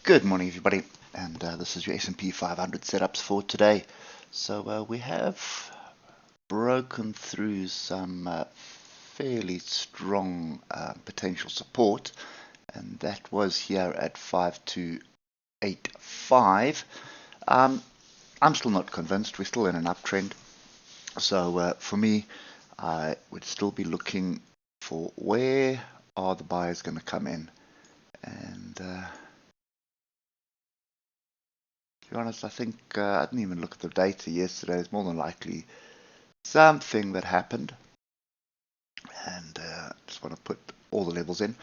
Good morning, everybody, and this is your S&P 500 setups for today. So we have broken through some fairly strong potential support, and that was here at 5285. I'm still not convinced. We're still in an uptrend. So for me, I would still be looking for where are the buyers going to come in. And to be honest, I think I didn't even look at the data yesterday. It's more than likely something that happened. And just want to put all the levels in.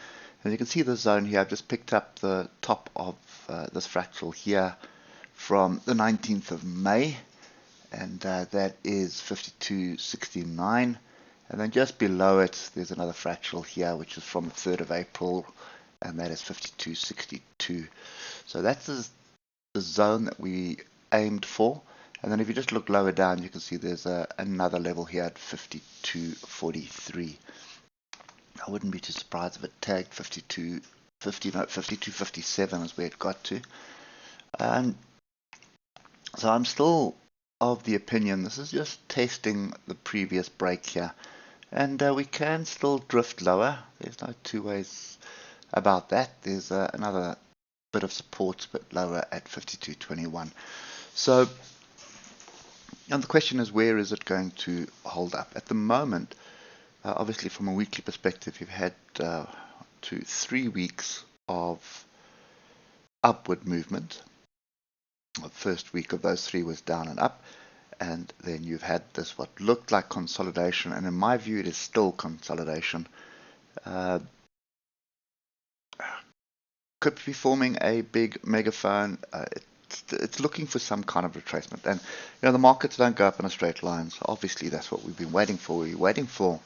And you can see the zone here. I've just picked up the top of this fractal here from the 19th of May. And that is 52.69. And then just below it, there's another fractal here, which is from the 3rd of April. And that is 52.62. So that's the zone that we aimed for. And then if you just look lower down, you can see there's another level here at 52.43. I wouldn't be too surprised if it tagged 52.57 is where it got to. So I'm still of the opinion this is just testing the previous break here, and we can still drift lower. There's no two ways about that. There's another bit of support a bit lower at 52.21. So, and the question is, where is it going to hold up? At the moment, obviously from a weekly perspective, you've had 3 weeks of upward movement. The first week of those 3 was down and up, and then you've had this what looked like consolidation, and in my view it is still consolidation. Could be forming a big megaphone. It's looking for some kind of retracement, and the markets don't go up in a straight line, so obviously that's what we've been waiting for. We're waiting for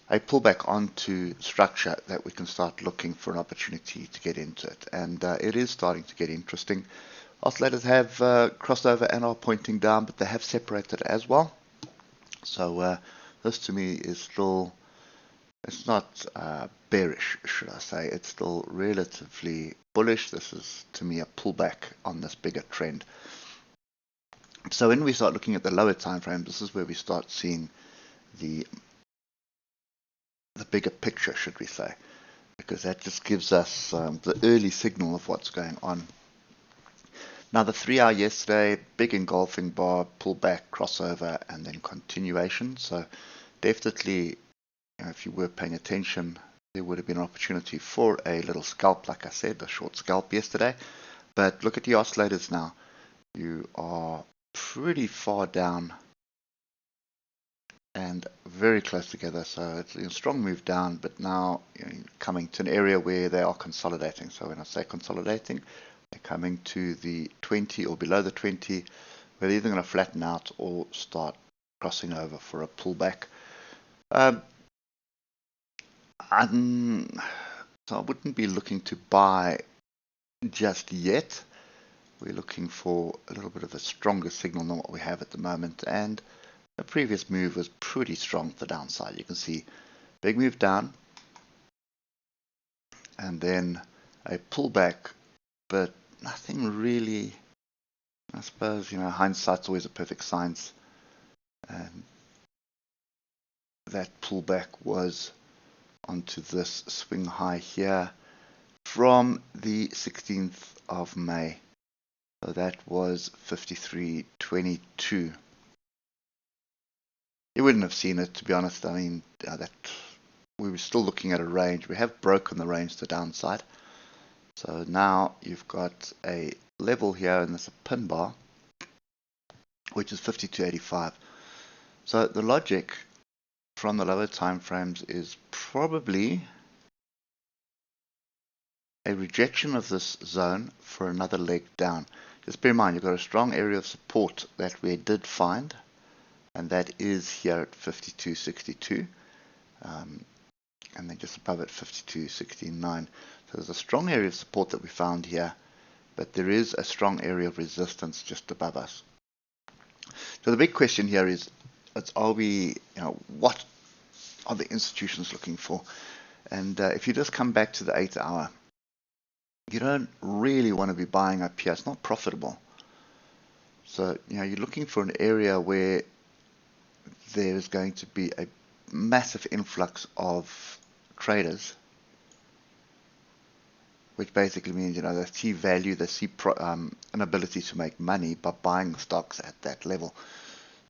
a pullback onto structure that we can start looking for an opportunity to get into it, and it is starting to get interesting. Oscillators have crossed over and are pointing down, but they have separated as well. So this to me is still, it's not bearish, should I say. It's still relatively bullish. This is, to me, a pullback on this bigger trend. So when we start looking at the lower time frames, this is where we start seeing the bigger picture, should we say, because that just gives us the early signal of what's going on. Now the 3-hour yesterday, big engulfing bar, pullback, crossover, and then continuation. So definitely, if you were paying attention, there would have been an opportunity for a little scalp, like I said, a short scalp yesterday. But look at the oscillators now. You are pretty far down and very close together. So it's a strong move down, but now coming to an area where they are consolidating. So when I say consolidating, they're coming to the 20 or below the 20, where they're either going to flatten out or start crossing over for a pullback. So I wouldn't be looking to buy just yet. We're looking for a little bit of a stronger signal than what we have at the moment, and the previous move was pretty strong to the downside. You can see big move down and then a pullback, but nothing really. I suppose hindsight's always a perfect science, and that pullback was onto this swing high here from the 16th of May. So that was 53.22. You wouldn't have seen it, to be honest. I mean, that we were still looking at a range. We have broken the range to the downside. So now you've got a level here, and there's a pin bar, which is 52.85. So the logic from the lower time frames is probably a rejection of this zone for another leg down. Just bear in mind, you've got a strong area of support that we did find, and that is here at 52.62, and then just above it 52.69. So there's a strong area of support that we found here, but there is a strong area of resistance just above us. So the big question here is, are we, what are the institutions looking for? And if you just come back to the 8-hour, you don't really want to be buying up here. It's not profitable. So, you're looking for an area where there's going to be a massive influx of traders, which basically means, they see value, they see an ability to make money by buying stocks at that level.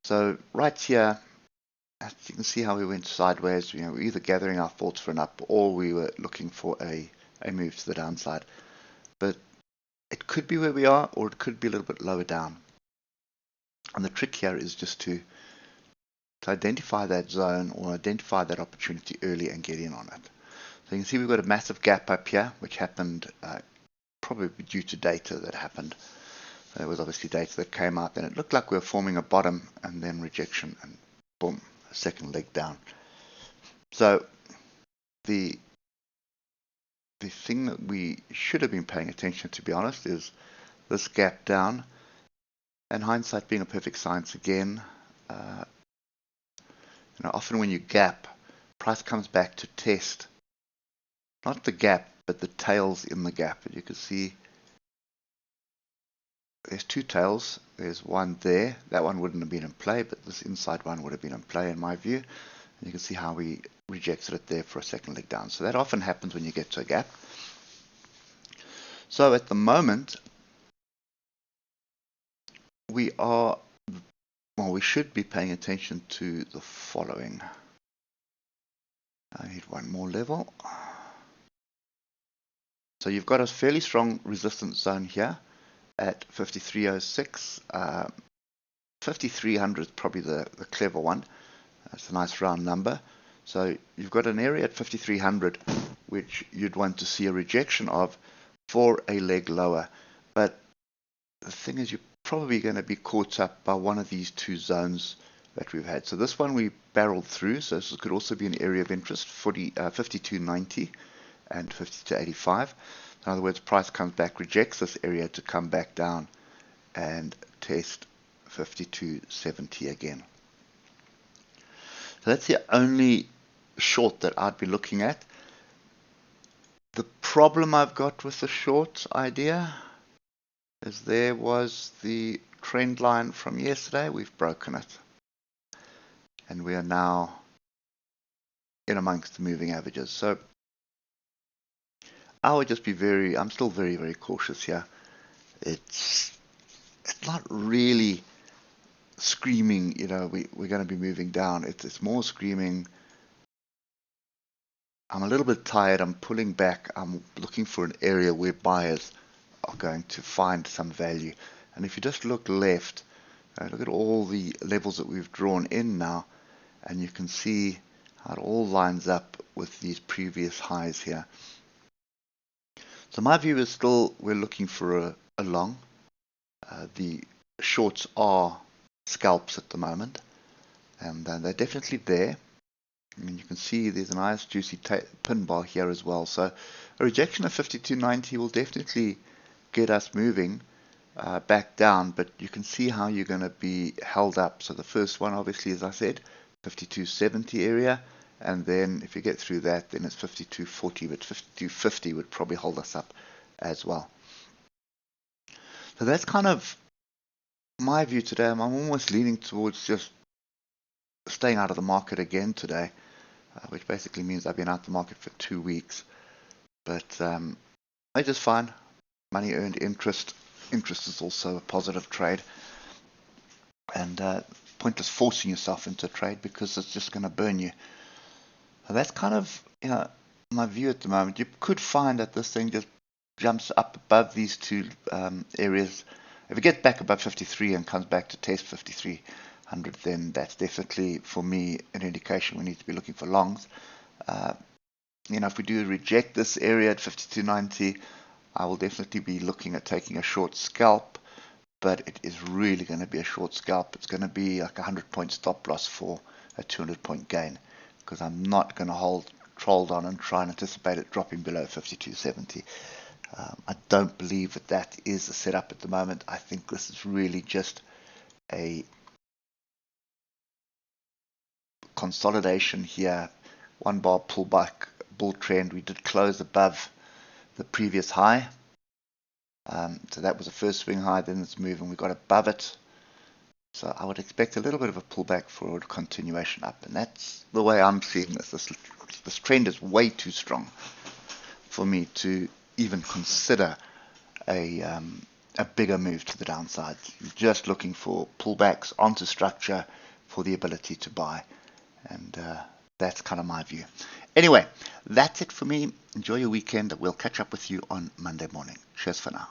So right here, as you can see how we went sideways, we're either gathering our thoughts for an up or we were looking for a move to the downside. But it could be where we are, or it could be a little bit lower down. And the trick here is just to identify that zone or identify that opportunity early and get in on it. So you can see we've got a massive gap up here, which happened probably due to data that happened. There was obviously data that came out, and it looked like we were forming a bottom and then rejection, and boom, a second leg down. So the thing that we should have been paying attention, to be honest, is this gap down. And hindsight being a perfect science again, often when you gap, price comes back to test not the gap, but the tails in the gap. And you can see there's two tails. There's one there. That one wouldn't have been in play, but this inside one would have been in play in my view. And you can see how we rejected it there for a second leg down. So that often happens when you get to a gap. So at the moment, we should be paying attention to the following. I need one more level. So you've got a fairly strong resistance zone here at 5306. 5300 is probably the clever one. That's a nice round number. So you've got an area at 5300 which you'd want to see a rejection of for a leg lower. But the thing is, you're probably going to be caught up by one of these two zones that we've had. So this one we barreled through, so this could also be an area of interest, 5290 and 5285. In other words, price comes back, rejects this area to come back down and test 5270 again. So that's the only short that I'd be looking at. The problem I've got with the short idea is there was the trend line from yesterday. We've broken it, and we are now in amongst the moving averages. So I would just be I'm still very, very cautious here. It's not really screaming, we're going to be moving down. It's more screaming, I'm a little bit tired, I'm pulling back, I'm looking for an area where buyers are going to find some value. And if you just look left, look at all the levels that we've drawn in now, and you can see how it all lines up with these previous highs here. So my view is still we're looking for a long. The shorts are scalps at the moment, and they're definitely there. And you can see there's a nice juicy pin bar here as well. So a rejection of 5290 will definitely get us moving back down, but you can see how you're going to be held up. So the first one, obviously, as I said, 5270 area, and then if you get through that, then it's 5240, but 5250 would probably hold us up as well. So that's kind of my view today. I'm almost leaning towards just staying out of the market again today, which basically means I've been out the market for 2 weeks. But it's just fine. Money earned, interest. Interest is also a positive trade. And pointless forcing yourself into a trade because it's just going to burn you. So that's kind of my view at the moment. You could find that this thing just jumps up above these two areas. If it gets back above 53 and comes back to test 5300, then that's definitely, for me, an indication we need to be looking for longs. If we do reject this area at 5290, I will definitely be looking at taking a short scalp, but it is really going to be a short scalp. It's going to be like a 100-point stop loss for a 200-point gain, because I'm not going to hold trolled on and try and anticipate it dropping below 5270. I don't believe that is the setup at the moment. I think this is really just a consolidation here. One bar pullback bull trend. We did close above the previous high, So that was the first swing high, then it's moving, we got above it. So I would expect a little bit of a pullback for a continuation up, and that's the way I'm seeing this. This trend is way too strong for me to even consider a bigger move to the downside. You're just looking for pullbacks onto structure for the ability to buy, and that's kind of my view. Anyway, that's it for me. Enjoy your weekend. We'll catch up with you on Monday morning. Cheers for now.